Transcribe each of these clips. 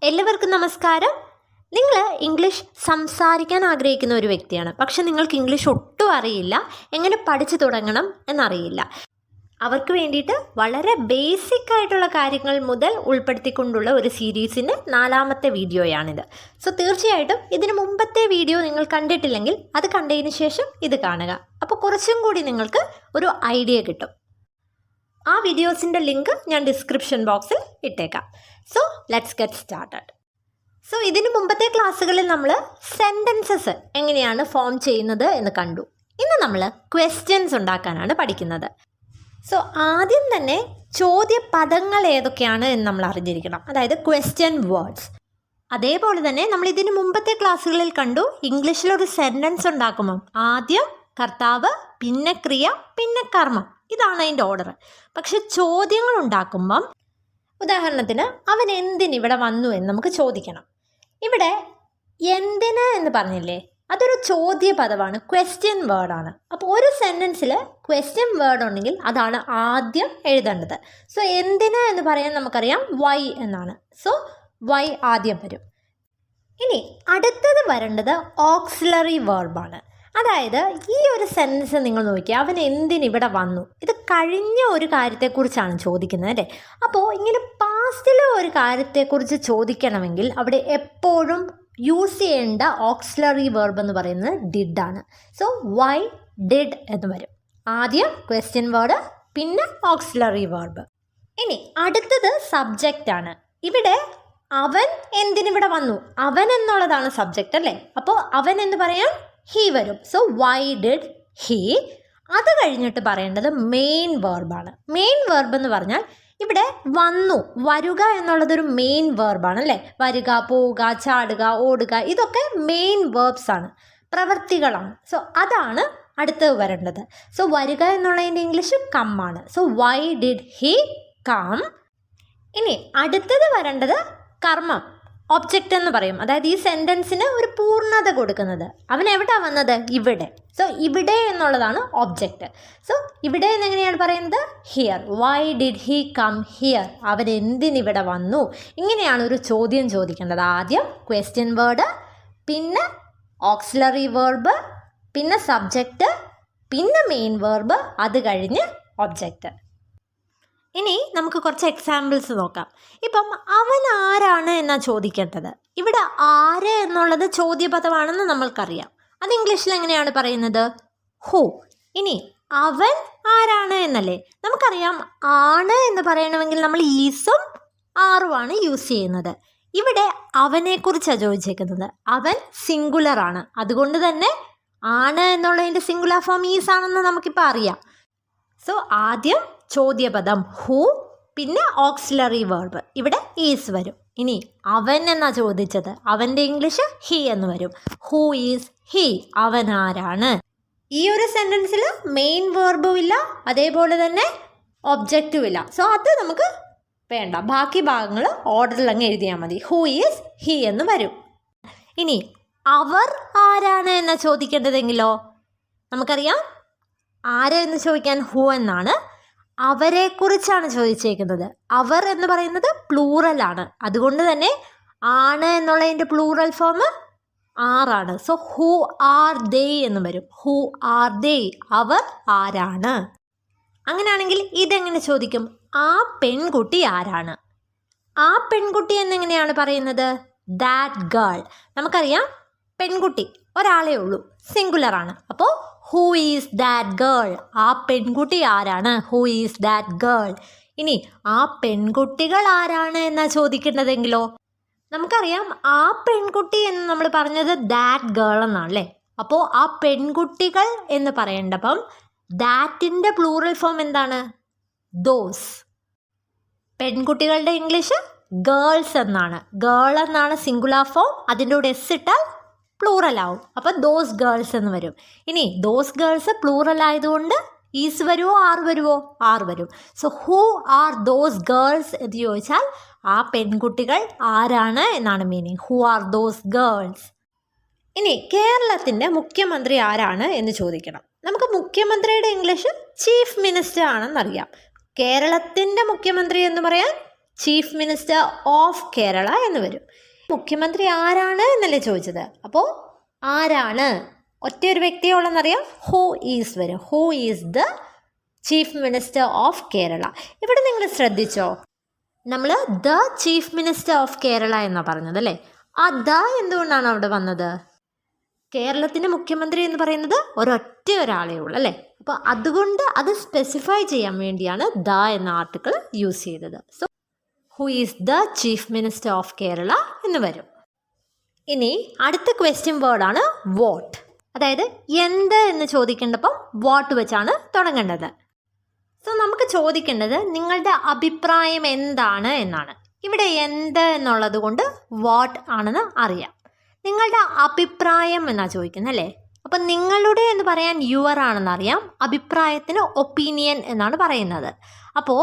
എല്ലാവർക്കും നമസ്കാരം. നിങ്ങൾ ഇംഗ്ലീഷ് സംസാരിക്കാൻ ആഗ്രഹിക്കുന്ന ഒരു വ്യക്തിയാണ്, പക്ഷെ നിങ്ങൾക്ക് ഇംഗ്ലീഷ് ഒട്ടും അറിയില്ല, എങ്ങനെ പഠിച്ചു തുടങ്ങണം എന്നറിയില്ല. അവർക്ക് വേണ്ടിയിട്ട് വളരെ ബേസിക് ആയിട്ടുള്ള കാര്യങ്ങൾ മുതൽ ഉൾപ്പെടുത്തിക്കൊണ്ടുള്ള ഒരു സീരീസിൻ്റെ 4ാമത്തെ വീഡിയോയാണിത്. സോ തീർച്ചയായിട്ടും ഇതിന് മുമ്പത്തെ വീഡിയോ നിങ്ങൾ കണ്ടിട്ടില്ലെങ്കിൽ അത് കണ്ടതിന് ശേഷം ഇത് കാണുക. അപ്പോൾ കുറച്ചും കൂടി നിങ്ങൾക്ക് ഒരു ഐഡിയ കിട്ടും. ആ വീഡിയോസിൻ്റെ ലിങ്ക് ഞാൻ ഡിസ്ക്രിപ്ഷൻ ബോക്സിൽ ഇട്ടേക്കാം. So let's get started. So ഇതിന് മുമ്പത്തെ ക്ലാസ്സുകളിൽ നമ്മൾ സെൻറ്റൻസസ് എങ്ങനെയാണ് ഫോം ചെയ്യുന്നത് എന്ന് കണ്ടു. ഇന്ന് നമ്മൾ ക്വസ്റ്റ്യൻസ് ഉണ്ടാക്കാനാണ് പഠിക്കുന്നത്. സോ ആദ്യം തന്നെ ചോദ്യപദങ്ങൾ ഏതൊക്കെയാണ് എന്ന് നമ്മൾ അറിഞ്ഞിരിക്കണം, അതായത് ക്വസ്റ്റ്യൻ വേർഡ്സ്. അതേപോലെ തന്നെ നമ്മൾ ഇതിന് മുമ്പത്തെ ക്ലാസ്സുകളിൽ കണ്ടു, ഇംഗ്ലീഷിലൊരു സെൻറ്റൻസ് ഉണ്ടാക്കുമ്പം ആദ്യം കർത്താവ്, പിന്നെ ക്രിയ, പിന്നെ കർമ്മം, ഇതാണ് അതിൻ്റെ ഓർഡർ. പക്ഷെ ചോദ്യങ്ങൾ ഉണ്ടാക്കുമ്പം ഉദാഹരണത്തിന് അവൻ എന്തിനിവിടെ വന്നു എന്ന് നമുക്ക് ചോദിക്കണം. ഇവിടെ എന്തിന് എന്ന് പറഞ്ഞില്ലേ, അതൊരു ചോദ്യപദമാണ്, ക്വസ്റ്റ്യൻ വേർഡാണ്. അപ്പോൾ ഒരു സെൻറ്റൻസിൽ ക്വസ്റ്റ്യൻ വേർഡ് ഉണ്ടെങ്കിൽ അതാണ് ആദ്യം എഴുതേണ്ടത്. സോ എന്തിന് എന്ന് പറയാൻ നമുക്കറിയാം വൈ എന്നാണ്. സോ വൈ ആദ്യം വരും. ഇനി അടുത്തത് വരേണ്ടത് ഓക്സിലറി വേർബാണ്. അതായത് ഈ ഒരു സെൻറ്റൻസ് നിങ്ങൾ നോക്കിയാൽ അവൻ എന്തിനിവിടെ വന്നു, ഇത് കഴിഞ്ഞ ഒരു കാര്യത്തെക്കുറിച്ചാണ് ചോദിക്കുന്നത് അല്ലേ. അപ്പോൾ ഇങ്ങനെ പാസ്റ്റിലെ ഒരു കാര്യത്തെക്കുറിച്ച് ചോദിക്കണമെങ്കിൽ അവിടെ എപ്പോഴും യൂസ് ചെയ്യേണ്ട ഓക്സിലറി വേർബ് എന്ന് പറയുന്നത് ഡിഡ് ആണ്. സോ വൈ ഡിഡ് എന്ന് വരും. ആദ്യം ക്വസ്റ്റ്യൻ വേർഡ്, പിന്നെ ഓക്സിലറി വേർബ്. ഇനി അടുത്തത് സബ്ജക്റ്റ് ആണ്. ഇവിടെ അവൻ എന്തിനിവിടെ വന്നു, അവൻ എന്നുള്ളതാണ് സബ്ജക്റ്റ് അല്ലേ. അപ്പോൾ അവൻ എന്ന് പറയാൻ ഹീ വരും. So why did he. അത് കഴിഞ്ഞിട്ട് പറയേണ്ടത് മെയിൻ വേർബാണ്. മെയിൻ വേർബ് എന്ന് പറഞ്ഞാൽ ഇവിടെ വന്നു, വരുക എന്നുള്ളതൊരു മെയിൻ വേർബാണ് അല്ലേ. വരിക, പോവുക, ചാടുക, ഓടുക, ഇതൊക്കെ മെയിൻ വേർബ്സ് ആണ്, പ്രവൃത്തികളാണ്. സോ അതാണ് അടുത്തത് വരേണ്ടത്. സോ വരിക എന്നുള്ളതിൻ്റെ ഇംഗ്ലീഷ് കം ആണ്. So why did he come. ഇനി അടുത്തത് വരേണ്ടത് കർമ്മം, ഒബ്ജക്റ്റ് എന്ന് പറയും. അതായത് ഈ സെൻറ്റൻസിന് ഒരു പൂർണ്ണത കൊടുക്കുന്നത്. അവൻ എവിടെ വന്നത്, ഇവിടെ. സോ ഇവിടെ എന്നുള്ളതാണ് ഒബ്ജക്റ്റ്. സോ ഇവിടെ എന്നെങ്ങനെയാണ് പറയുന്നത്, here. Why did he come here, അവൻ എന്തിനിവിടെ വന്നു. ഇങ്ങനെയാണ് ഒരു ചോദ്യം ചോദിക്കേണ്ടത്. ആദ്യം ക്വസ്റ്റ്യൻ വേർഡ്, പിന്നെ ഓക്സിലറി വേർബ്, പിന്നെ സബ്ജക്റ്റ്, പിന്നെ മെയിൻ വേർബ്, അത് കഴിഞ്ഞ് ഒബ്ജക്റ്റ്. ഇനി നമുക്ക് കുറച്ച് എക്സാമ്പിൾസ് നോക്കാം. ഇപ്പം അവൻ ആരാണ് എന്നാണ് ചോദിക്കേണ്ടത്. ഇവിടെ ആര് എന്നുള്ളത് ചോദ്യപദമാണെന്ന് നമ്മൾക്കറിയാം. അത് ഇംഗ്ലീഷിൽ എങ്ങനെയാണ് പറയുന്നത്, ഹൂ. ഇനി അവൻ ആരാണ് എന്നല്ലേ നമുക്കറിയാം. ആണ് എന്ന് പറയണമെങ്കിൽ നമ്മൾ ഈസും ആറുമാണ് യൂസ് ചെയ്യുന്നത്. ഇവിടെ അവനെക്കുറിച്ചാണ് ചോദിച്ചേക്കുന്നത്. അവൻ സിംഗുലർ ആണ്, അതുകൊണ്ട് തന്നെ ആണ് എന്നുള്ളതിൻ്റെ സിംഗുലർ ഫോം ഈസ് ആണെന്ന് നമുക്കിപ്പോൾ അറിയാം. സോ ആദ്യം ചോദ്യപദം ഹൂ, പിന്നെ ഓക്സിലറി വേർബ്, ഇവിടെ ഈസ് വരും. ഇനി അവൻ എന്നാ ചോദിച്ചത്, അവൻ്റെ ഇംഗ്ലീഷ് ഹീ എന്ന് വരും. ഹൂ ഈസ് ഹീ, അവൻ ആരാണ്. ഈ ഒരു സെൻറ്റൻസിൽ മെയിൻ വേർബും ഇല്ല, അതേപോലെ തന്നെ ഒബ്ജക്റ്റും ഇല്ല. സോ അത് നമുക്ക് വേണ്ട, ബാക്കി ഭാഗങ്ങൾ ഓർഡറിൽ അങ്ങ് എഴുതിയാൽ മതി. ഹൂ ഈസ് ഹീ എന്ന് വരും. ഇനി അവർ ആരാണ് എന്നാ ചോദിക്കേണ്ടതെങ്കിലോ നമുക്കറിയാം, ആര് എന്ന് ചോദിക്കാൻ ഹൂ എന്നാണ്. അവരെക്കുറിച്ചാണ് ചോദിച്ചേക്കുന്നത്. അവർ എന്ന് പറയുന്നത് പ്ലൂറലാണ്, അതുകൊണ്ട് തന്നെ ആണ് എന്നുള്ളതിൻ്റെ പ്ലൂറൽ ഫോം ആറാണ്. സോ ഹൂ ആർ ദേ എന്ന് വരും. ഹൂ ആർ ദേ, അവർ ആരാണ്. അങ്ങനെയാണെങ്കിൽ ഇതെങ്ങനെ ചോദിക്കും, ആ പെൺകുട്ടി ആരാണ്. ആ പെൺകുട്ടി എന്നെങ്ങനെയാണ് പറയുന്നത്, ദാറ്റ് ഗേൾ. നമുക്കറിയാം പെൺകുട്ടി ഒരാളേ ഉള്ളൂ, സിംഗുലറാണ്. അപ്പോൾ ഹൂ ഈസ് ദാറ്റ് ഗേൾ, ആ പെൺകുട്ടി ആരാണ്, ഹൂ ഈസ് ദാറ്റ് ഗേൾ. ഇനി ആ പെൺകുട്ടികൾ ആരാണ് എന്നാണ് ചോദിക്കേണ്ടതെങ്കിലോ നമുക്കറിയാം ആ പെൺകുട്ടി എന്ന് നമ്മൾ പറഞ്ഞത് ദാറ്റ് ഗേൾ എന്നാണല്ലേ. അപ്പോൾ ആ പെൺകുട്ടികൾ എന്ന് പറയേണ്ടപ്പം ദാറ്റിൻ്റെ പ്ലൂറൽ ഫോം എന്താണ്, ദോസ്. പെൺകുട്ടികളുടെ ഇംഗ്ലീഷ് ഗേൾസ് എന്നാണ്. ഗേൾ എന്നാണ് സിംഗുലർ ഫോം, അതിൻ്റെ കൂടെ എസ് ഇട്ടാൽ പ്ലൂറൽ ആവും. അപ്പോൾ ദോസ് ഗേൾസ് എന്ന് വരും. ഇനി ദോസ് ഗേൾസ് പ്ലൂറൽ ആയതുകൊണ്ട് ഈസ് വരുമോ ആർ വരുമോ, ആർ വരും. So who are those girls എന്ന് ചോദിച്ചാൽ ആ പെൺകുട്ടികൾ ആരാണ് എന്നാണ് meaning. Who are those girls. ഇനി കേരളത്തിൻ്റെ മുഖ്യമന്ത്രി ആരാണ് എന്ന് ചോദിക്കണം. നമുക്ക് മുഖ്യമന്ത്രിയുടെ ഇംഗ്ലീഷ് ചീഫ് മിനിസ്റ്റർ ആണെന്നറിയാം. കേരളത്തിൻ്റെ മുഖ്യമന്ത്രി എന്ന് പറയാൻ ചീഫ് മിനിസ്റ്റർ ഓഫ് കേരള എന്ന് വരും. മുഖ്യമന്ത്രി ആരാണ് എന്നല്ലേ ചോദിച്ചത്. അപ്പോൾ ആരാണ്, ഒറ്റ ഒരു വ്യക്തിയെ ഉള്ളെന്നറിയാം, ഹൂ ഈസ് വരും. Who is the chief minister of Kerala. ഇവിടെ നിങ്ങൾ ശ്രദ്ധിച്ചോ, നമ്മൾ the chief minister of Kerala എന്നാണ് പറഞ്ഞത് അല്ലേ. ആ ദ എന്തുകൊണ്ടാണ് അവിടെ വന്നത്? കേരളത്തിൻ്റെ മുഖ്യമന്ത്രി എന്ന് പറയുന്നത് ഒരൊറ്റ ഒരാളേ ഉള്ളൂ അല്ലേ. അപ്പോൾ അതുകൊണ്ട് അത് സ്പെസിഫൈ ചെയ്യാൻ വേണ്ടിയാണ് ദ എന്ന ആർട്ടിക്കിൾ യൂസ് ചെയ്തത്. So who is the chief minister of Kerala എന്ന് വരും. ഇനി അടുത്ത ക്വസ്റ്റ്യൻ വേർഡാണ് വാട്ട്. അതായത് എന്ത് എന്ന് ചോദിക്കേണ്ടപ്പം വാട്ട് വെച്ചാണ് തുടങ്ങേണ്ടത്. സോ നമുക്ക് ചോദിക്കേണ്ടത് നിങ്ങളുടെ അഭിപ്രായം എന്താണ് എന്നാണ്. ഇവിടെ എന്ത് എന്നുള്ളത് കൊണ്ട് വാട്ട് ആണെന്ന് അറിയാം. നിങ്ങളുടെ അഭിപ്രായം എന്നാണ് ചോദിക്കുന്നത് അല്ലേ. അപ്പം നിങ്ങളുടെ എന്ന് പറയാൻ യുവർ ആണെന്നറിയാം, അഭിപ്രായത്തിന് ഒപ്പീനിയൻ എന്നാണ് പറയുന്നത്. അപ്പോൾ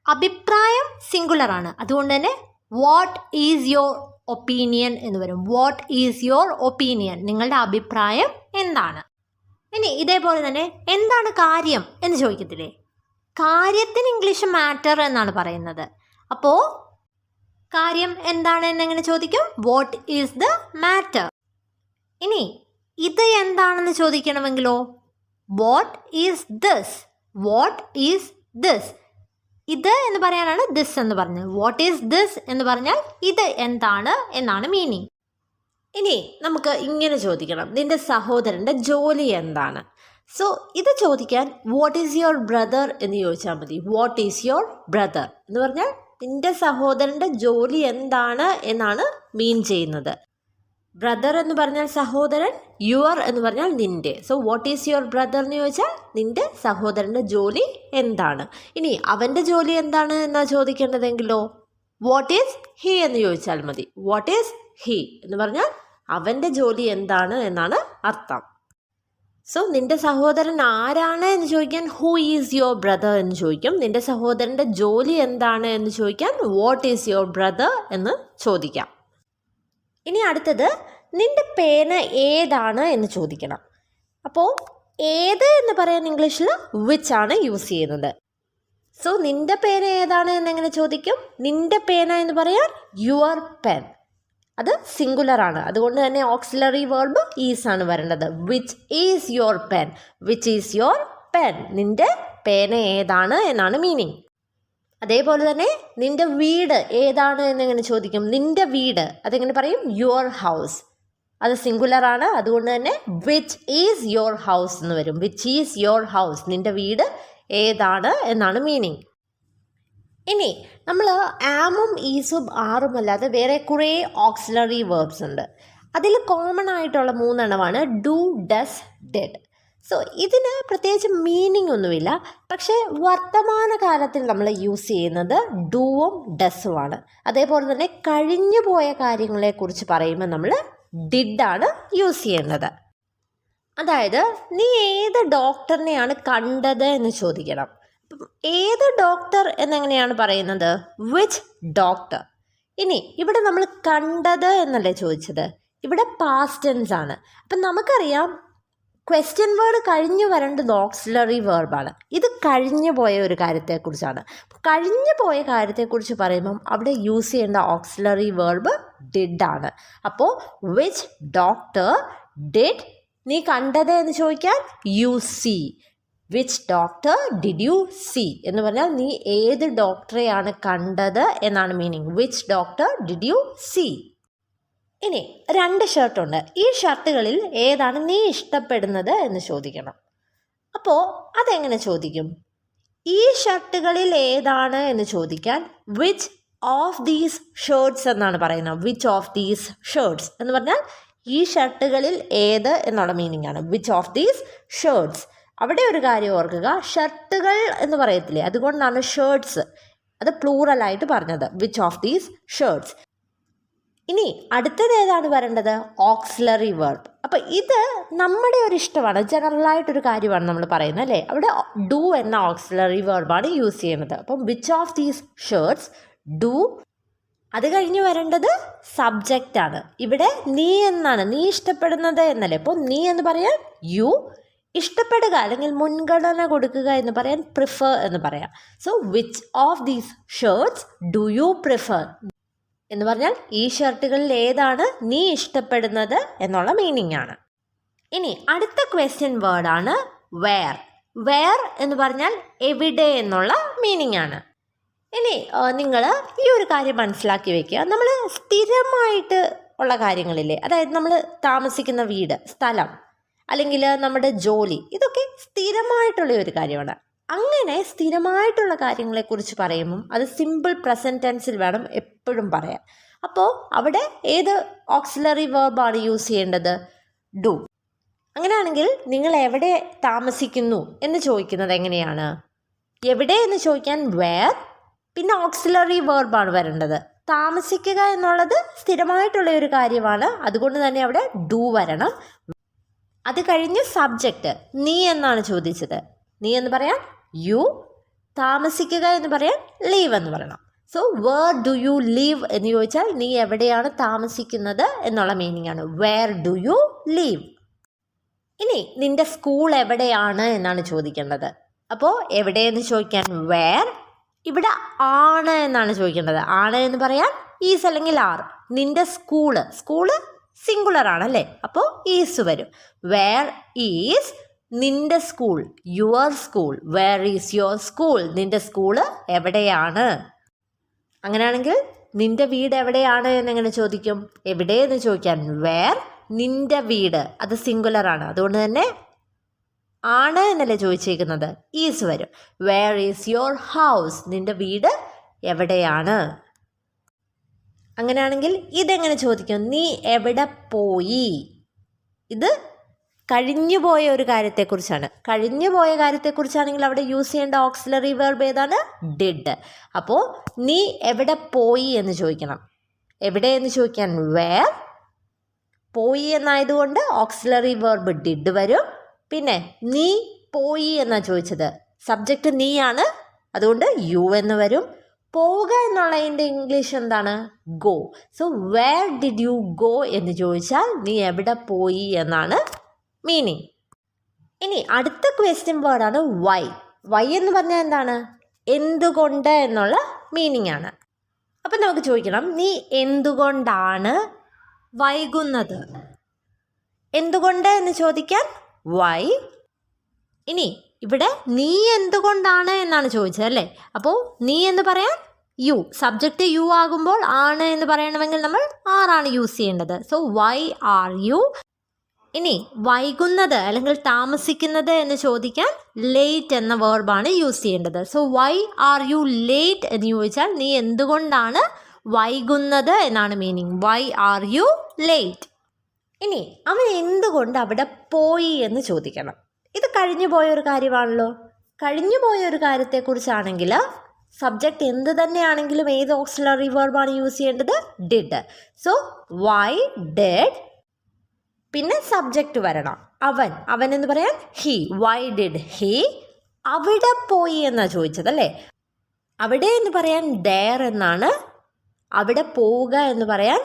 അഭിപ്രായം സിംഗുലറാണ്, അതുകൊണ്ട് തന്നെ വാട്ട് ഈസ് യുവർ ഒപ്പീനിയൻ എന്ന് വരും. വാട്ട് ഈസ് യുവർ ഒപ്പീനിയൻ, നിങ്ങളുടെ അഭിപ്രായം എന്താണ്. ഇനി ഇതേപോലെ തന്നെ എന്താണ് കാര്യം എന്ന് ചോദിക്കത്തില്ലേ, കാര്യത്തിന് ഇംഗ്ലീഷ് മാറ്റർ എന്നാണ് പറയുന്നത്. അപ്പോൾ കാര്യം എന്താണ് എന്നെങ്ങനെ ചോദിക്കും? What is the matter. ഇനി ഇത് എന്താണെന്ന് ചോദിക്കണമെങ്കിലോ what is this. What is this, ഇത് എന്ന് പറയാനാണ് ദിസ് എന്ന് പറഞ്ഞത്. വാട്ട് ഈസ് ദിസ് എന്ന് പറഞ്ഞാൽ ഇത് എന്താണ് എന്നാണ് മീനിങ്. ഇനി നമുക്ക് ഇങ്ങനെ ചോദിക്കണം, നിന്റെ സഹോദരൻ്റെ ജോലി എന്താണ്. സോ ഇത് ചോദിക്കാൻ വാട്ട് ഈസ് യുവർ ബ്രദർ എന്ന് ചോദിച്ചാൽ മതി. വാട്ട് ഈസ് യുവർ ബ്രദർ എന്ന് പറഞ്ഞാൽ നിന്റെ സഹോദരൻ്റെ ജോലി എന്താണ് എന്നാണ് മീൻ ചെയ്യുന്നത്. ബ്രദർ എന്ന് പറഞ്ഞാൽ സഹോദരൻ, യുവർ എന്ന് പറഞ്ഞാൽ നിൻ്റെ. So what is your brother എന്ന് ചോദിച്ചാൽ നിൻ്റെ സഹോദരൻ്റെ ജോലി എന്താണ്. ഇനി അവൻ്റെ ജോലി എന്താണ് എന്നാണ് ചോദിക്കേണ്ടതെങ്കിലോ വാട്ട് ഈസ് ഹി എന്ന് ചോദിച്ചാൽ മതി. വാട്ട് ഈസ് ഹി എന്ന് പറഞ്ഞാൽ അവൻ്റെ ജോലി എന്താണ് എന്നാണ് അർത്ഥം. സോ നിൻ്റെ സഹോദരൻ ആരാണ് എന്ന് ചോദിക്കാൻ ഹൂ ഈസ് യുവർ ബ്രദർ എന്ന് ചോദിക്കും. നിൻ്റെ സഹോദരൻ്റെ ജോലി എന്താണ് എന്ന് ചോദിക്കാൻ വാട്ട് ഈസ് യുവർ ബ്രദർ എന്ന് ചോദിക്കാം. ഇനി അടുത്തത് നിൻ്റെ പേന ഏതാണ് എന്ന് ചോദിക്കണം. അപ്പോൾ ഏത് എന്ന് പറയാൻ ഇംഗ്ലീഷിൽ വിച്ച് ആണ് യൂസ് ചെയ്യുന്നത്. സോ നിൻ്റെ പേന ഏതാണ് എന്നെങ്ങനെ ചോദിക്കും? നിൻ്റെ പേന എന്ന് പറയാൻ യുവർ പെൻ, അത് സിംഗുലർ ആണ്, അതുകൊണ്ട് തന്നെ ഓക്സിലറി വേർബ് ഈസ് ആണ് വരേണ്ടത്. Which is your pen, which is your pen, നിൻ്റെ പേന ഏതാണ് എന്നാണ് മീനിങ്. അതേപോലെ തന്നെ നിൻ്റെ വീട് ഏതാണ് എന്നെങ്ങനെ ചോദിക്കും? നിൻ്റെ വീട് അതെങ്ങനെ പറയും? യുവർ ഹൗസ്, അത് സിംഗുലർ ആണ്, അതുകൊണ്ട് തന്നെ വിച്ച് ഈസ് യുവർ ഹൗസ് എന്ന് വരും. വിച്ച് ഈസ് യുവർ ഹൗസ്, നിൻ്റെ വീട് ഏതാണ് എന്നാണ് മീനിങ്. ഇനി നമ്മൾ ആമും ഈസും ആറും അല്ലാതെ വേറെ കുറേ ഓക്സിലറി വേർബ്സ് ഉണ്ട്. അതിൽ കോമൺ ആയിട്ടുള്ള 3 എണ്ണമാണ് ഡു, ഡസ്, ഡിഡ്. സോ ഇതിന് പ്രത്യേകിച്ച് മീനിങ് ഒന്നുമില്ല, പക്ഷേ വർത്തമാനകാലത്തിൽ നമ്മൾ യൂസ് ചെയ്യുന്നത് ഡൂവും ഡസുമാണ്. അതേപോലെ തന്നെ കഴിഞ്ഞു പോയ കാര്യങ്ങളെക്കുറിച്ച് പറയുമ്പോൾ നമ്മൾ ഡിഡാണ് യൂസ് ചെയ്യുന്നത്. അതായത് നീ ഏത് ഡോക്ടറിനെയാണ് കണ്ടത് എന്ന് ചോദിക്കണം. ഏത് ഡോക്ടർ എന്നെങ്ങനെയാണ് പറയുന്നത്? Which doctor. ഇനി ഇവിടെ നമ്മൾ കണ്ടത് എന്നല്ലേ ചോദിച്ചത്, ഇവിടെ പാസ്റ്റ് ടെൻസ് ആണ്. അപ്പം നമുക്കറിയാം ക്വസ്റ്റ്യൻ വേർഡ് കഴിഞ്ഞു വരേണ്ടത് ഓക്സിലറി വേർബാണ്. ഇത് കഴിഞ്ഞു പോയ ഒരു കാര്യത്തെക്കുറിച്ചാണ്. കഴിഞ്ഞു പോയ കാര്യത്തെക്കുറിച്ച് പറയുമ്പം അവിടെ യൂസ് ചെയ്യേണ്ട ഓക്സിലറി വേർബ് ഡിഡ് ആണ്. അപ്പോൾ വിച്ച് ഡോക്ടർ ഡിഡ് നീ കണ്ടത് എന്ന് ചോദിക്കാൻ you see. Which doctor did you see എന്ന് പറഞ്ഞാൽ നീ ഏത് ഡോക്ടറെയാണ് കണ്ടത് എന്നാണ് meaning. Which doctor did you see. ഇനി 2 ഷർട്ടുണ്ട്. ഈ ഷർട്ടുകളിൽ ഏതാണ് നീ ഇഷ്ടപ്പെടുന്നത് എന്ന് ചോദിക്കണം. അപ്പോൾ അതെങ്ങനെ ചോദിക്കും? ഈ ഷർട്ടുകളിൽ ഏതാണ് എന്ന് ചോദിക്കാൻ വിച്ച് ഓഫ് ദീസ് ഷർട്ട്സ് എന്നാണ് പറയുന്നത്. വിച്ച് ഓഫ് ദീസ് ഷർട്ട്സ് എന്ന് പറഞ്ഞാൽ ഈ ഷർട്ടുകളിൽ ഏത് എന്നുള്ള മീനിങ് ആണ്. Which of these shirts. അവിടെ ഒരു കാര്യം ഓർക്കുക, ഷർട്ടുകൾ എന്ന് പറയത്തില്ലേ, അതുകൊണ്ടാണ് ഷർട്ട്സ് അത് പ്ലൂറലായിട്ട് പറഞ്ഞത്. Which of these shirts. ഇനി അടുത്തത് ഏതാണ് വരേണ്ടത്? Auxiliary verb. അപ്പോൾ ഇത് നമ്മുടെ ഒരു ഇഷ്ടമാണ്, ജനറലായിട്ടൊരു കാര്യമാണ് നമ്മൾ പറയുന്നത് അല്ലേ. അവിടെ ഡു എന്ന ഓക്സിലറി വേർബാണ് യൂസ് ചെയ്യുന്നത്. അപ്പം which of these shirts do. അത് കഴിഞ്ഞ് വരേണ്ടത് സബ്ജക്റ്റ് ആണ്. ഇവിടെ നീ എന്നാണ്, നീ ഇഷ്ടപ്പെടുന്നത് എന്നല്ലേ. അപ്പോൾ നീ എന്ന് പറയാൻ യു, ഇഷ്ടപ്പെടുക അല്ലെങ്കിൽ മുൻഗണന കൊടുക്കുക എന്ന് പറയാൻ പ്രിഫർ എന്ന് പറയാം. So which of these shirts do you prefer എന്ന് പറഞ്ഞാൽ ഈ ഷർട്ടുകളിൽ ഏതാണ് നീ ഇഷ്ടപ്പെടുന്നത് എന്നുള്ള മീനിങ് ആണ്. ഇനി അടുത്ത ക്വസ്റ്റ്യൻ വേർഡാണ് വേർ. വേർ എന്ന് പറഞ്ഞാൽ എവിടെ എന്നുള്ള മീനിങ് ആണ്. ഇനി നിങ്ങൾ ഈ ഒരു കാര്യം മനസ്സിലാക്കി വെക്കുക. നമ്മൾ സ്ഥിരമായിട്ട് ഉള്ള കാര്യങ്ങളില്ലേ, അതായത് നമ്മൾ താമസിക്കുന്ന വീട്, സ്ഥലം, അല്ലെങ്കിൽ നമ്മുടെ ജോലി, ഇതൊക്കെ സ്ഥിരമായിട്ടുള്ള ഒരു കാര്യമാണ്. അങ്ങനെ സ്ഥിരമായിട്ടുള്ള കാര്യങ്ങളെക്കുറിച്ച് പറയുമ്പം അത് സിമ്പിൾ പ്രസൻറ്റ് ടെൻസിൽ വേണം എപ്പോഴും പറയാൻ. അപ്പോൾ അവിടെ ഏത് ഓക്സിലറി വെർബാണ് യൂസ് ചെയ്യേണ്ടത്? ഡു. അങ്ങനെയാണെങ്കിൽ നിങ്ങൾ എവിടെ താമസിക്കുന്നു എന്ന് ചോദിക്കുന്നത് എങ്ങനെയാണ്? എവിടെ എന്ന് ചോദിക്കാൻ വേർ, പിന്നെ ഓക്സിലറി വെർബാണ് വരേണ്ടത്. താമസിക്കുക എന്നുള്ളത് സ്ഥിരമായിട്ടുള്ള ഒരു കാര്യമാണ്, അതുകൊണ്ട് തന്നെ അവിടെ ഡു വരണം. അത് കഴിഞ്ഞ് സബ്ജക്റ്റ് നീ എന്നാണ് ചോദിച്ചത്. നീ എന്ന് പറയാൻ യു, താമസിക്കുക എന്ന് പറയാൻ ലീവ് എന്ന് പറയണം. So where do you live എന്ന് ചോദിച്ചാൽ നീ എവിടെയാണ് താമസിക്കുന്നത് എന്നുള്ള മീനിങ് ആണ്. Where do you live. ഇനി നിൻ്റെ സ്കൂൾ എവിടെയാണ് എന്നാണ് ചോദിക്കേണ്ടത്. അപ്പോൾ എവിടെയെന്ന് ചോദിക്കാൻ വേർ, ഇവിടെ ആണ് എന്നാണ് ചോദിക്കേണ്ടത്. ആണ് എന്ന് പറയാൻ ഈസ് അല്ലെങ്കിൽ ആർ. നിൻ്റെ സ്കൂള് സിംഗുലർ ആണല്ലേ, അപ്പോൾ ഈസ് വരും. വേർ ഈസ് നിൻ്റെ school, your school. Where is your school, നിൻ്റെ സ്കൂള് എവിടെയാണ്. അങ്ങനെയാണെങ്കിൽ നിൻ്റെ വീട് എവിടെയാണ് എന്നെങ്ങനെ ചോദിക്കും? എവിടെയെന്ന് ചോദിക്കാൻ വേർ, നിൻ്റെ വീട് അത് സിംഗുലർ ആണ്, അതുകൊണ്ട് തന്നെ ആണ് എന്നല്ലേ ചോദിച്ചേക്കുന്നത്, ഈസ് വരും. വേർ ഈസ് യുവർ ഹൗസ്, നിൻ്റെ വീട് എവിടെയാണ്. അങ്ങനെയാണെങ്കിൽ ഇതെങ്ങനെ ചോദിക്കും? നീ എവിടെ പോയി. ഇത് കഴിഞ്ഞു പോയ ഒരു കാര്യത്തെക്കുറിച്ചാണ്. കഴിഞ്ഞു പോയ കാര്യത്തെക്കുറിച്ചാണെങ്കിൽ അവിടെ യൂസ് ചെയ്യേണ്ട ഓക്സിലറി വെർബ് ഏതാണ്? ഡിഡ്. അപ്പോൾ നീ എവിടെ പോയി എന്ന് ചോദിക്കണം. എവിടെ എന്ന് ചോദിക്കാൻ വേർ, പോയി എന്നായതുകൊണ്ട് ഓക്സിലറി വെർബ് ഡിഡ് വരും. പിന്നെ നീ പോയി എന്നാണ് ചോദിച്ചത്, സബ്ജക്റ്റ് നീയാണ്, അതുകൊണ്ട് യു എന്ന് വരും. പോവുക എന്നുള്ളതിൻ്റെ ഇംഗ്ലീഷ് എന്താണ്? Go. So where did you go എന്ന് ചോദിച്ചാൽ നീ എവിടെ പോയി എന്നാണ് മീനിങ്. ഇനി അടുത്ത ക്വസ്റ്റ്യൻ വേർഡാണ് വൈ. വൈ എന്ന് പറഞ്ഞാൽ എന്താണ്? എന്തുകൊണ്ട് എന്നുള്ള മീനിങ് ആണ്. അപ്പം നമുക്ക് ചോദിക്കണം, നീ എന്തുകൊണ്ടാണ് വൈകുന്നത്? എന്തുകൊണ്ട് എന്ന് ചോദിക്കാൻ വൈ. ഇനി ഇവിടെ നീ എന്തുകൊണ്ടാണ് എന്നാണ് ചോദിച്ചത് അല്ലേ, അപ്പോൾ നീ എന്ന് പറയാൻ യു, സബ്ജക്റ്റ് യു ആകുമ്പോൾ ആണ് എന്ന് പറയണമെങ്കിൽ നമ്മൾ ആറാണ് യൂസ് ചെയ്യേണ്ടത്. So why are you. ഇനി വൈകുന്നത് അല്ലെങ്കിൽ താമസിക്കുന്നത് എന്ന് ചോദിക്കാൻ ലേറ്റ് എന്ന വേർബാണ് യൂസ് ചെയ്യേണ്ടത്. So why are you late എന്ന് ചോദിച്ചാൽ നീ എന്തുകൊണ്ടാണ് വൈകുന്നത് എന്നാണ് meaning. Why are you late. ഇനി അവൻ എന്തുകൊണ്ട് അവിടെ പോയി എന്ന് ചോദിക്കണം. ഇത് കഴിഞ്ഞു പോയൊരു കാര്യമാണല്ലോ. കഴിഞ്ഞു പോയൊരു കാര്യത്തെക്കുറിച്ചാണെങ്കിൽ സബ്ജക്റ്റ് എന്ത് തന്നെയാണെങ്കിലും ഏത് ഓക്സിലറി വെർബാണ് യൂസ് ചെയ്യേണ്ടത്? ഡിഡ്. സോ വൈ ഡിഡ്, പിന്നെ സബ്ജക്റ്റ് വരണം. അവൻ എന്ന് പറയാൻ ഹി. വൈ ഡിഡ് ഹി അവിടെ പോയി എന്നാണ് ചോദിച്ചത് അല്ലേ. അവിടെ എന്ന് പറയാൻ ദെയർ എന്നാണ്, അവിടെ പോവുക എന്ന് പറയാൻ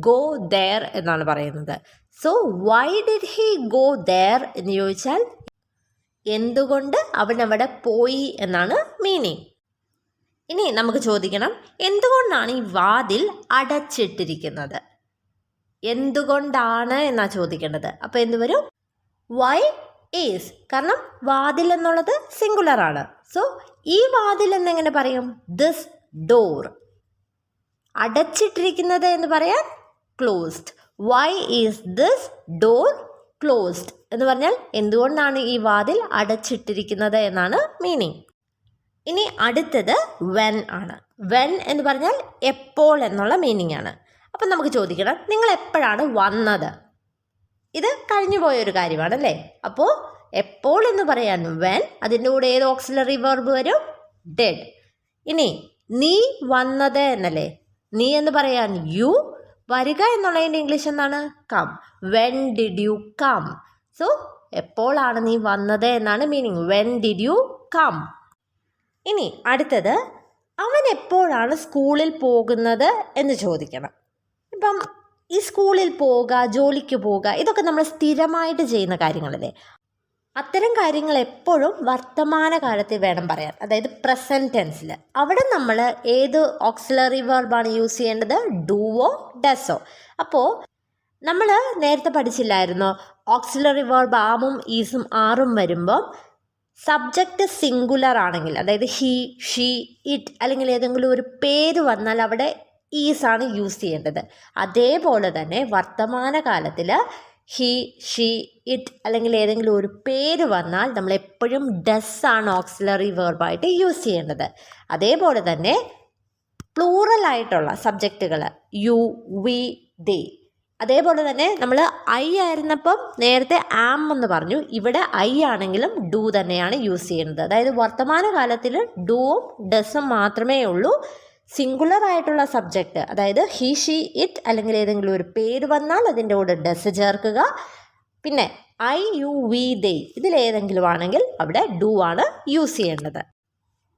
ഗോ ദെയർ എന്നാണ് പറയുന്നത്. So why did he go there എന്ന് ചോദിച്ചാൽ എന്തുകൊണ്ട് അവൻ അവിടെ പോയി എന്നാണ് മീനിങ്. ഇനി നമുക്ക് ചോദിക്കണം, എന്തുകൊണ്ടാണ് ഈ വാതിൽ അടച്ചിട്ടിരിക്കുന്നത്? എന്തുകൊണ്ടാണ് എന്നാണ് ചോദിക്കേണ്ടത്. അപ്പോൾ എന്ത് വരും? Why is. കാരണം വാതിൽ എന്നുള്ളത് സിംഗുലർ ആണ്. സോ ഈ വാതിൽ എന്നെങ്ങനെ പറയും? This door. അടച്ചിട്ടിരിക്കുന്നത് എന്ന് പറയാൻ closed. Why is this door closed എന്ന് പറഞ്ഞാൽ എന്തുകൊണ്ടാണ് ഈ വാതിൽ അടച്ചിട്ടിരിക്കുന്നത് എന്നാണ് മീനിങ്. ഇനി അടുത്തത് വെൻ ആണ്. വെൻ എന്ന് പറഞ്ഞാൽ എപ്പോൾ എന്നുള്ള മീനിങ് ആണ്. അപ്പം നമുക്ക് ചോദിക്കണം, നിങ്ങൾ എപ്പോഴാണ് വന്നത്? ഇത് കഴിഞ്ഞു പോയൊരു കാര്യമാണല്ലേ. അപ്പോൾ എപ്പോൾ എന്ന് പറയാൻ വെൻ, അതിൻ്റെ കൂടെ ഏത് ഓക്സിലറി വെർബ് വരും? ഡിഡ്. ഇനി നീ വന്നത് എന്നല്ലേ. നീ എന്ന് പറയാൻ യു, വരിക എന്നുള്ളതിൻ്റെ ഇംഗ്ലീഷ് എന്താണ്? Come. When did you come. So എപ്പോഴാണ് നീ വന്നത് എന്നാണ് meaning. When did you come. ഇനി അടുത്തത്, അവൻ എപ്പോഴാണ് സ്കൂളിൽ പോകുന്നത് എന്ന് ചോദിക്കണം. ഇപ്പം ഈ സ്കൂളിൽ പോവുക, ജോലിക്ക് പോവുക, ഇതൊക്കെ നമ്മൾ സ്ഥിരമായിട്ട് ചെയ്യുന്ന കാര്യങ്ങളല്ലേ. അത്തരം കാര്യങ്ങൾ എപ്പോഴും വർത്തമാനകാലത്തിൽ വേണം പറയാൻ, അതായത് പ്രസൻറ്റ് ടെൻസിൽ. അവിടെ നമ്മൾ ഏത് ഓക്സിലറി വെർബാണ് യൂസ് ചെയ്യേണ്ടത്? ഡൂവോ ഡസോ. അപ്പോൾ നമ്മൾ നേരത്തെ പഠിച്ചില്ലായിരുന്നോ, ഓക്സിലറി വെർബ് ആമും ഈസും ആറും വരുമ്പോൾ സബ്ജക്റ്റ് സിംഗുലർ ആണെങ്കിൽ, അതായത് ഹി, ഷീ, ഇറ്റ് അല്ലെങ്കിൽ ഏതെങ്കിലും ഒരു പേര് വന്നാൽ അവിടെ ഈസാണ് യൂസ് ചെയ്യേണ്ടത്. അതേപോലെ തന്നെ വർത്തമാനകാലത്തിൽ ഹി, ഷീ, ഇറ്റ് അല്ലെങ്കിൽ ഏതെങ്കിലും ഒരു പേര് വന്നാൽ നമ്മൾ എപ്പോഴും ഡസ് ആണ് ഓക്സിലറി വെർബായിട്ട് യൂസ് ചെയ്യേണ്ടത്. അതേപോലെ തന്നെ പ്ലൂറലായിട്ടുള്ള സബ്ജക്റ്റുകൾ യു, വി, ദേ. അതേപോലെ തന്നെ നമ്മൾ ഐ ആയിരുന്നപ്പം നേരത്തെ ആം എന്ന് പറഞ്ഞു, ഇവിടെ ഐ ആണെങ്കിലും ഡു തന്നെയാണ് യൂസ് ചെയ്യുന്നത്. അതായത് വർത്തമാനകാലത്തിൽ ഡൂവും ഡസും മാത്രമേ ഉള്ളൂ. സിംഗുലർ ആയിട്ടുള്ള സബ്ജക്റ്റ്, അതായത് ഹി, ഷീ, ഇറ്റ് അല്ലെങ്കിൽ ഏതെങ്കിലും ഒരു പേര് വന്നാൽ അതിൻ്റെ കൂടെ ഡസ് ചേർക്കുക. പിന്നെ ഐ, യു, വി, ദേ ഇതിലേതെങ്കിലും ആണെങ്കിൽ അവിടെ ഡു ആണ് യൂസ് ചെയ്യേണ്ടത്.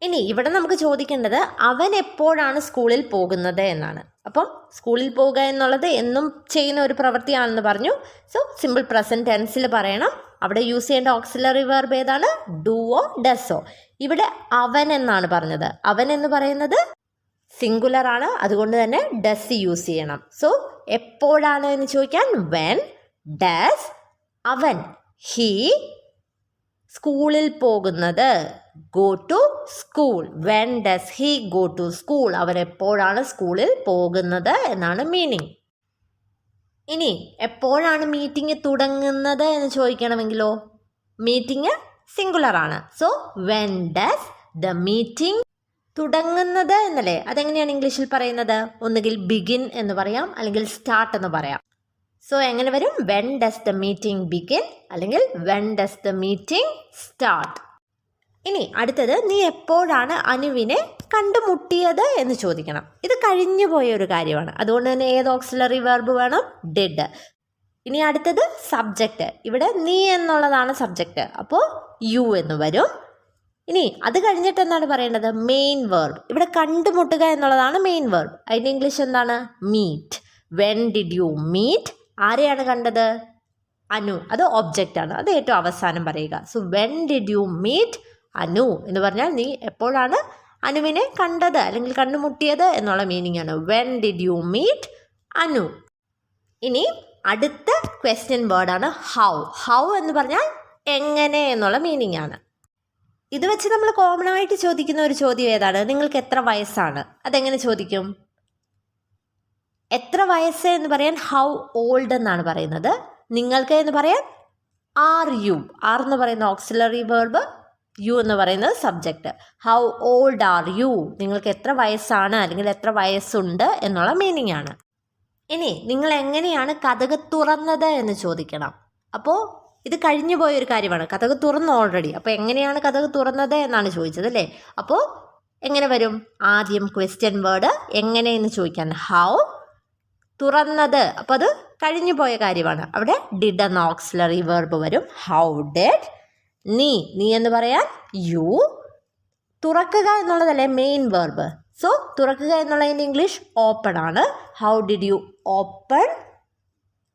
ഇനി ഇവിടെ നമുക്ക് ചോദിക്കേണ്ടത് അവൻ എപ്പോഴാണ് സ്കൂളിൽ പോകുന്നത് എന്നാണ്. അപ്പം സ്കൂളിൽ പോകുക എന്നുള്ളത് എന്നും ചെയ്യുന്ന ഒരു പ്രവൃത്തിയാണെന്ന് പറഞ്ഞു. സോ സിമ്പിൾ പ്രസൻറ്റ് ടെൻസിൽ പറയണം. അവിടെ യൂസ് ചെയ്യേണ്ട ഓക്സിലറി വെർബ് ഏതാണ്? ഡൂവോ ഡസോ. ഇവിടെ അവൻ എന്നാണ് പറഞ്ഞത്. അവൻ എന്ന് പറയുന്നത് സിംഗുലർ ആണ്, അതുകൊണ്ട് തന്നെ ഡസ് യൂസ് ചെയ്യണം. സോ എപ്പോഴാണ് എന്ന് ചോദിക്കാൻ വെൻ ഡസ് അവൻ, ഹി സ്കൂളിൽ പോകുന്നത്, go to school. When does he go to school, അവൻ എപ്പോഴാണ് സ്കൂളിൽ പോകുന്നത് എന്നാണ് മീനിങ്. ഇനി എപ്പോഴാണ് മീറ്റിംഗ് തുടങ്ങുന്നത് എന്ന് ചോദിക്കണമെങ്കിലോ, മീറ്റിംഗ് സിംഗുലർ ആണ്. So when does the meeting തുടങ്ങുന്നത് എന്നല്ലേ, അതെങ്ങനെയാണ് ഇംഗ്ലീഷിൽ പറയുന്നത്? ഒന്നുകിൽ ബിഗിൻ എന്ന് പറയാം, അല്ലെങ്കിൽ സ്റ്റാർട്ട് എന്ന് പറയാം. സോ എങ്ങനെ വരും? When does the meeting begin അല്ലെങ്കിൽ when does the meeting start. ഇനി അടുത്തത്, നീ എപ്പോഴാണ് അനുവിനെ കണ്ടുമുട്ടിയത് എന്ന് ചോദിക്കണം. ഇത് കഴിഞ്ഞു പോയ ഒരു കാര്യമാണ്, അതുകൊണ്ട് തന്നെ ഏത് ഓക്സിലറി വെർബ് വേണം? ഡിഡ്. ഇനി അടുത്തത് സബ്ജക്റ്റ്. ഇവിടെ നീ എന്നുള്ളതാണ് സബ്ജക്റ്റ്, അപ്പോൾ യു എന്ന് വരും. ഇനി അത് കഴിഞ്ഞിട്ട് എന്താണ് പറയേണ്ടത്? Main verb. ഇവിടെ കണ്ടുമുട്ടുക എന്നുള്ളതാണ് മെയിൻ വെർബ്. അതിൻ്റെ ഇംഗ്ലീഷ് എന്താണ്? Meet. When did you meet? ആരെയാണ് കണ്ടത്? അനു. അത് ഒബ്ജക്റ്റ് ആണ്, അത് ഏറ്റവും അവസാനം പറയുക. So when did you meet Anu എന്ന് പറഞ്ഞാൽ നീ എപ്പോഴാണ് അനുവിനെ കണ്ടത് അല്ലെങ്കിൽ കണ്ടുമുട്ടിയത് എന്നുള്ള മീനിങ് ആണ്. When did you meet Anu. ഇനി അടുത്ത ക്വസ്റ്റ്യൻ വേർഡാണ് ഹൗ. ഹൗ എന്ന് പറഞ്ഞാൽ എങ്ങനെ എന്നുള്ള മീനിങ് ആണ്. ഇത് വെച്ച് നമ്മൾ കോമൺ ആയിട്ട് ചോദിക്കുന്ന ഒരു ചോദ്യം ഏതാണ്? നിങ്ങൾക്ക് എത്ര വയസ്സാണ്? അതെങ്ങനെ ചോദിക്കും? എത്ര വയസ്സ് എന്ന് പറയാൻ ഹൗ ഓൾഡ് എന്നാണ് പറയുന്നത്. നിങ്ങൾക്ക് എന്ന് പറയാൻ ആർ യു. ആർ എന്ന് പറയുന്ന ഓക്സിലറി വെർബ്, യു എന്ന് പറയുന്നത് subject. How old are you? നിങ്ങൾക്ക് എത്ര വയസ്സാണ് അല്ലെങ്കിൽ എത്ര വയസ്സുണ്ട് എന്നുള്ള മീനിങ് ആണ്. ഇനി നിങ്ങൾ എങ്ങനെയാണ് കതക് തുറന്നത് എന്ന് ചോദിക്കണം. അപ്പോൾ ഇത് കഴിഞ്ഞു പോയൊരു കാര്യമാണ്. കതക് തുറന്നു ഓൾറെഡി. അപ്പോൾ എങ്ങനെയാണ് കതക് തുറന്നത് എന്നാണ് ചോദിച്ചത് അല്ലേ? അപ്പോൾ എങ്ങനെ വരും? ആദ്യം ക്വസ്റ്റ്യൻ വേർഡ് എങ്ങനെയെന്ന് ചോദിക്കാൻ ഹൗ, തുറന്നത്, അപ്പോൾ അത് കഴിഞ്ഞു പോയ കാര്യമാണ്. അവിടെ ഡിഡ് എന്ന ഓക്സിലറി വെർബ് വരും. How did. നീ എന്ന് പറയാൻ യു. തുറക്കുക എന്നുള്ളതല്ലേ മെയിൻ വെർബ്. സോ തുറക്കുക എന്നുള്ളതിൻ്റെ ഇംഗ്ലീഷ് ഓപ്പൺ ആണ്. ഹൗ ഡിഡ് യു ഓപ്പൺ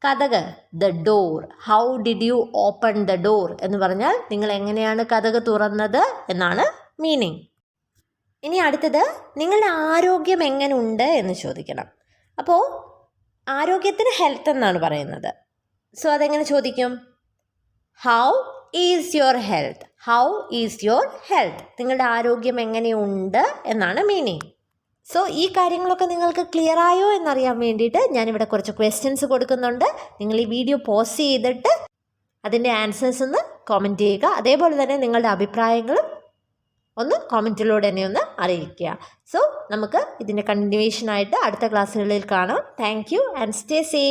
കതക്? The door. How did you open the door എന്ന് പറഞ്ഞാൽ നിങ്ങൾ എങ്ങനെയാണ് കതക് തുറന്നത് എന്നാണ് മീനിങ്. ഇനി അടുത്തത്, നിങ്ങളുടെ ആരോഗ്യം എങ്ങനെ ഉണ്ട് എന്ന് ചോദിക്കണം. അപ്പോൾ ആരോഗ്യത്തിന് ഹെൽത്ത് എന്നാണ് പറയുന്നത്. സോ അതെങ്ങനെ ചോദിക്കും? How is your health. How is your health? നിങ്ങളുടെ ആരോഗ്യം എങ്ങനെയുണ്ട് എന്നാണ് മീനിങ്. സോ ഈ കാര്യങ്ങളൊക്കെ നിങ്ങൾക്ക് ക്ലിയർ ആയോ എന്നറിയാൻ വേണ്ടിയിട്ട് ഞാനിവിടെ കുറച്ച് ക്വസ്റ്റ്യൻസ് കൊടുക്കുന്നുണ്ട്. നിങ്ങൾ ഈ വീഡിയോ പോസ് ചെയ്തിട്ട് അതിൻ്റെ ആൻസേഴ്സ് ഒന്ന് കോമെൻറ്റ് ചെയ്യുക. അതേപോലെ തന്നെ നിങ്ങളുടെ അഭിപ്രായങ്ങളും ഒന്ന് കോമെൻറ്റിലൂടെ തന്നെ ഒന്ന് അറിയിക്കുക. സോ നമുക്ക് ഇതിൻ്റെ കണ്ടിന്യൂവേഷനായിട്ട് അടുത്ത ക്ലാസ്സുകളിൽ കാണാം. Thank you and stay safe.